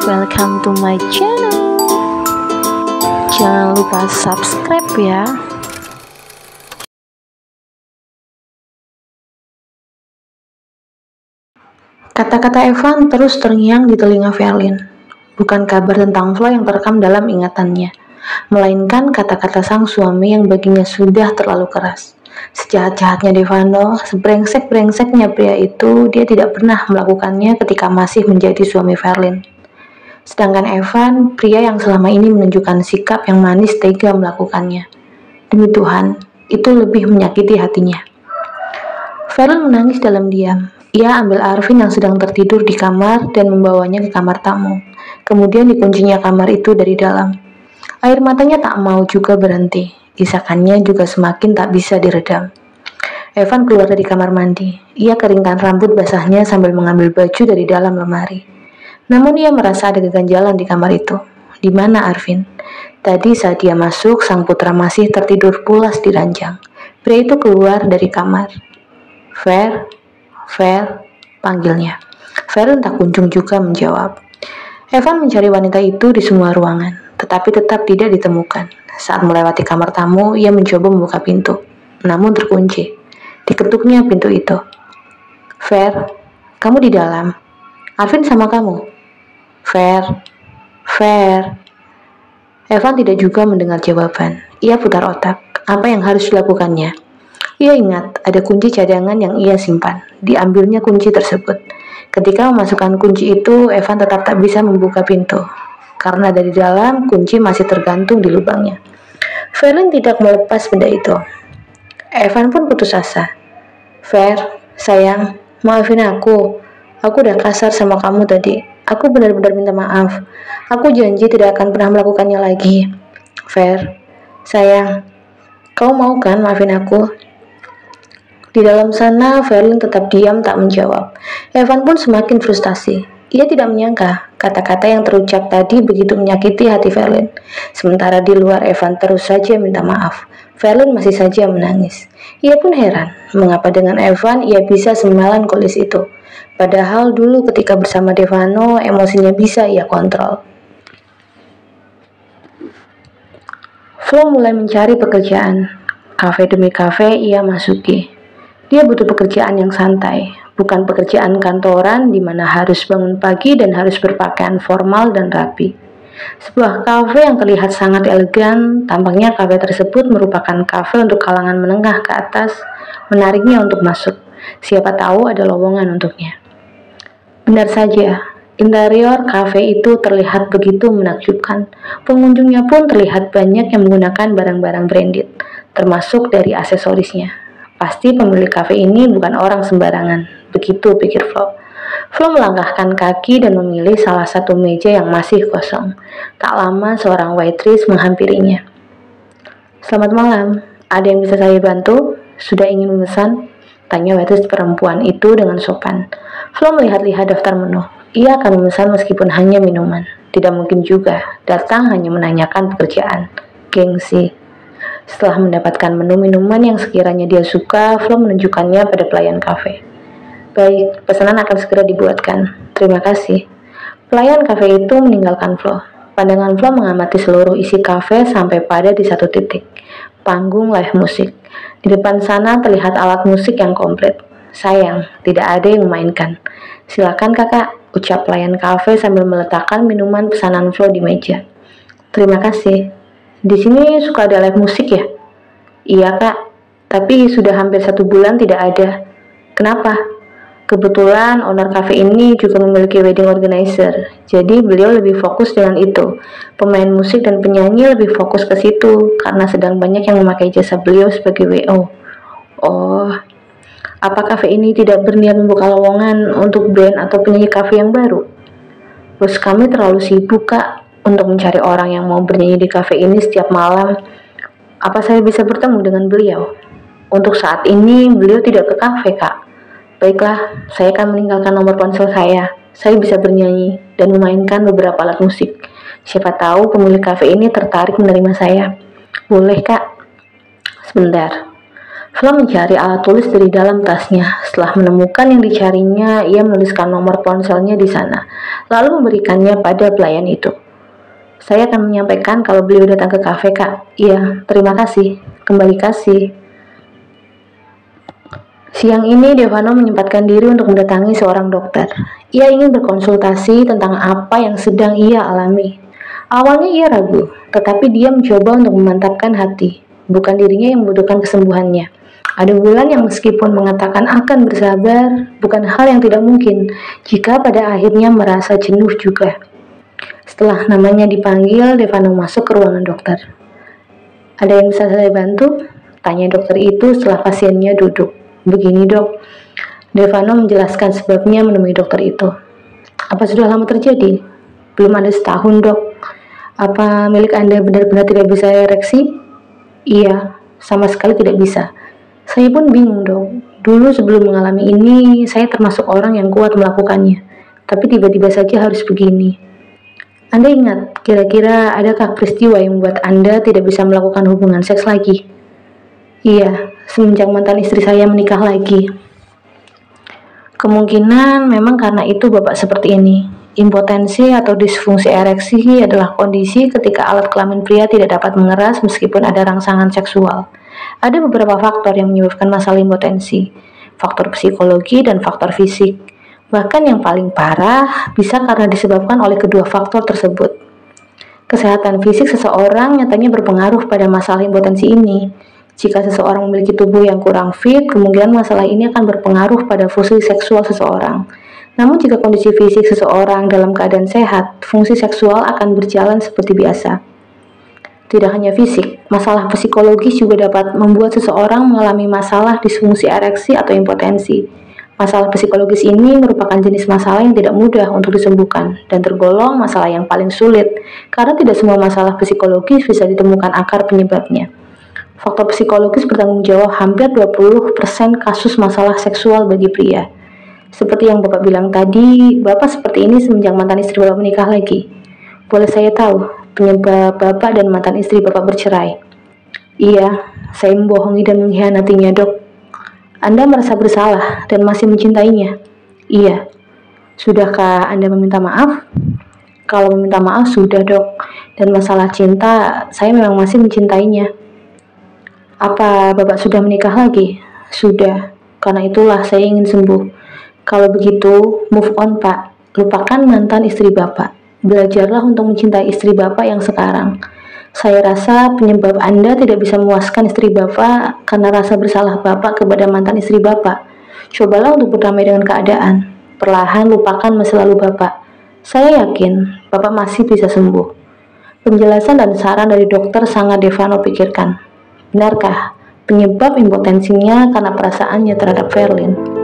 welcome to my channel. Jangan lupa subscribe ya. Kata-kata Evan terus terngiang di telinga Verlin. Bukan kabar tentang Flo yang terekam dalam ingatannya, melainkan kata-kata sang suami yang baginya sudah terlalu keras. Sejahat-jahatnya Devano, sebrengsek-brengseknya pria itu, dia tidak pernah melakukannya ketika masih menjadi suami Verlin. Sedangkan Evan, pria yang selama ini menunjukkan sikap yang manis tega melakukannya. Demi Tuhan, itu lebih menyakiti hatinya. Verlin menangis dalam diam. Ia ambil Arvin yang sedang tertidur di kamar dan membawanya ke kamar tamu. Kemudian dikuncinya kamar itu dari dalam. Air matanya tak mau juga berhenti. Isakannya juga semakin tak bisa diredam. Evan keluar dari kamar mandi. Ia keringkan rambut basahnya sambil mengambil baju dari dalam lemari. Namun ia merasa ada keganjalan di kamar itu. Di mana Arvin? Tadi saat dia masuk, sang putra masih tertidur pulas di ranjang. Pria itu keluar dari kamar. Ver, panggilnya. Verlin tak kunjung juga menjawab. Evan mencari wanita itu di semua ruangan, tetapi tetap tidak ditemukan. Saat melewati kamar tamu, ia mencoba membuka pintu, namun terkunci. Diketuknya pintu itu. Ver, kamu di dalam. Arvin sama kamu. Ver. Evan tidak juga mendengar jawaban. Ia putar otak. Apa yang harus dilakukannya? Ia ingat ada kunci cadangan yang ia simpan. Diambilnya kunci tersebut. Ketika memasukkan kunci itu, Evan tetap tak bisa membuka pintu. Karena dari dalam, kunci masih tergantung di lubangnya. Verlin tidak melepas benda itu. Evan pun putus asa. Ver, sayang, maafin aku. Aku udah kasar sama kamu tadi. Aku benar-benar minta maaf. Aku janji tidak akan pernah melakukannya lagi. Ver, sayang, kau mau kan maafin aku? Di dalam sana, Verlin tetap diam tak menjawab. Evan pun semakin frustasi. Ia tidak menyangka kata-kata yang terucap tadi begitu menyakiti hati Verlin. Sementara di luar Evan terus saja minta maaf. Verlin masih saja menangis. Ia pun heran, mengapa dengan Evan ia bisa semelankolis itu. Padahal dulu ketika bersama Devano, emosinya bisa ia kontrol. Flo mulai mencari pekerjaan. Kafe demi kafe ia masuki. Dia butuh pekerjaan yang santai, bukan pekerjaan kantoran di mana harus bangun pagi dan harus berpakaian formal dan rapi. Sebuah kafe yang terlihat sangat elegan, tampaknya kafe tersebut merupakan kafe untuk kalangan menengah ke atas, menariknya untuk masuk. Siapa tahu ada lowongan untuknya. Benar saja, interior kafe itu terlihat begitu menakjubkan. Pengunjungnya pun terlihat banyak yang menggunakan barang-barang branded, termasuk dari aksesorisnya. Pasti pemilik kafe ini bukan orang sembarangan, begitu pikir Flo. Flo melangkahkan kaki dan memilih salah satu meja yang masih kosong. Tak lama seorang waitress menghampirinya. Selamat malam, ada yang bisa saya bantu? Sudah ingin memesan? Tanya waitress perempuan itu dengan sopan. Flo melihat-lihat daftar menu. Ia akan memesan meskipun hanya minuman. Tidak mungkin juga datang hanya menanyakan pekerjaan. Gengsi. Setelah mendapatkan menu minuman yang sekiranya dia suka, Flo menunjukkannya pada pelayan kafe. Baik, pesanan akan segera dibuatkan. Terima kasih. Pelayan kafe itu meninggalkan Flo. Pandangan Flo mengamati seluruh isi kafe sampai pada di satu titik. Panggung live musik. Di depan sana terlihat alat musik yang komplit. Sayang, tidak ada yang memainkan. Silakan kakak, ucap pelayan kafe sambil meletakkan minuman pesanan Flo di meja. Terima kasih. Di sini suka ada live musik ya? Iya kak, tapi sudah hampir 1 bulan tidak ada. Kenapa? Kebetulan owner cafe ini juga memiliki wedding organizer, jadi beliau lebih fokus dengan itu. Pemain musik dan penyanyi lebih fokus ke situ, karena sedang banyak yang memakai jasa beliau sebagai WO. Oh, apa cafe ini tidak berniat membuka lowongan untuk band atau penyanyi cafe yang baru? Bos kami terlalu sibuk kak untuk mencari orang yang mau bernyanyi di kafe ini setiap malam. Apa saya bisa bertemu dengan beliau? Untuk saat ini, beliau tidak ke kafe, Kak. Baiklah, saya akan meninggalkan nomor ponsel saya. Saya bisa bernyanyi dan memainkan beberapa alat musik. Siapa tahu pemilik kafe ini tertarik menerima saya. Boleh, Kak? Sebentar. Flo mencari alat tulis dari dalam tasnya. Setelah menemukan yang dicarinya, ia menuliskan nomor ponselnya di sana, lalu memberikannya pada pelayan itu. Saya akan menyampaikan kalau beliau datang ke kafe, Kak. Iya, terima kasih. Kembali kasih. Siang ini, Devano menyempatkan diri untuk mendatangi seorang dokter. Ia ingin berkonsultasi tentang apa yang sedang ia alami. Awalnya ia ragu, tetapi dia mencoba untuk memantapkan hati. Bukan dirinya yang membutuhkan kesembuhannya. Ada bulan yang meskipun mengatakan akan bersabar, bukan hal yang tidak mungkin jika pada akhirnya merasa jenuh juga. Setelah namanya dipanggil, Devano masuk ke ruangan dokter. Ada yang bisa saya bantu? Tanya dokter itu setelah pasiennya duduk. Begini dok, Devano menjelaskan sebabnya menemui dokter itu. Apa sudah lama terjadi? Belum ada setahun dok. Apa milik Anda benar-benar tidak bisa ereksi? Iya, sama sekali tidak bisa. Saya pun bingung dok. Dulu sebelum mengalami ini, saya termasuk orang yang kuat melakukannya. Tapi tiba-tiba saja harus begini. Anda ingat, kira-kira adakah peristiwa yang membuat Anda tidak bisa melakukan hubungan seks lagi? Iya, semenjak mantan istri saya menikah lagi. Kemungkinan memang karena itu Bapak seperti ini. Impotensi atau disfungsi ereksi adalah kondisi ketika alat kelamin pria tidak dapat mengeras meskipun ada rangsangan seksual. Ada beberapa faktor yang menyebabkan masalah impotensi, faktor psikologi dan faktor fisik. Bahkan yang paling parah bisa karena disebabkan oleh kedua faktor tersebut. Kesehatan fisik seseorang nyatanya berpengaruh pada masalah impotensi ini. Jika seseorang memiliki tubuh yang kurang fit, kemungkinan masalah ini akan berpengaruh pada fungsi seksual seseorang. Namun jika kondisi fisik seseorang dalam keadaan sehat, fungsi seksual akan berjalan seperti biasa. Tidak hanya fisik, masalah psikologis juga dapat membuat seseorang mengalami masalah disfungsi ereksi atau impotensi. Masalah psikologis ini merupakan jenis masalah yang tidak mudah untuk disembuhkan dan tergolong masalah yang paling sulit karena tidak semua masalah psikologis bisa ditemukan akar penyebabnya. Faktor psikologis bertanggung jawab hampir 20% kasus masalah seksual bagi pria. Seperti yang Bapak bilang tadi, Bapak seperti ini semenjak mantan istri Bapak menikah lagi. Boleh saya tahu penyebab Bapak dan mantan istri Bapak bercerai? Iya, saya membohongi dan mengkhianatinya, dok. Anda merasa bersalah dan masih mencintainya? Iya. Sudahkah Anda meminta maaf? Kalau meminta maaf, sudah, dok. Dan masalah cinta, saya memang masih mencintainya. Apa Bapak sudah menikah lagi? Sudah, karena itulah saya ingin sembuh. Kalau begitu, move on Pak. Lupakan mantan istri Bapak. Belajarlah untuk mencintai istri Bapak yang sekarang. Saya rasa penyebab Anda tidak bisa memuaskan istri Bapak karena rasa bersalah Bapak kepada mantan istri Bapak. Cobalah untuk berdamai dengan keadaan. Perlahan lupakan masa lalu Bapak. Saya yakin Bapak masih bisa sembuh. Penjelasan dan saran dari dokter sangat Devano pikirkan. Benarkah penyebab impotensinya karena perasaannya terhadap Verlin?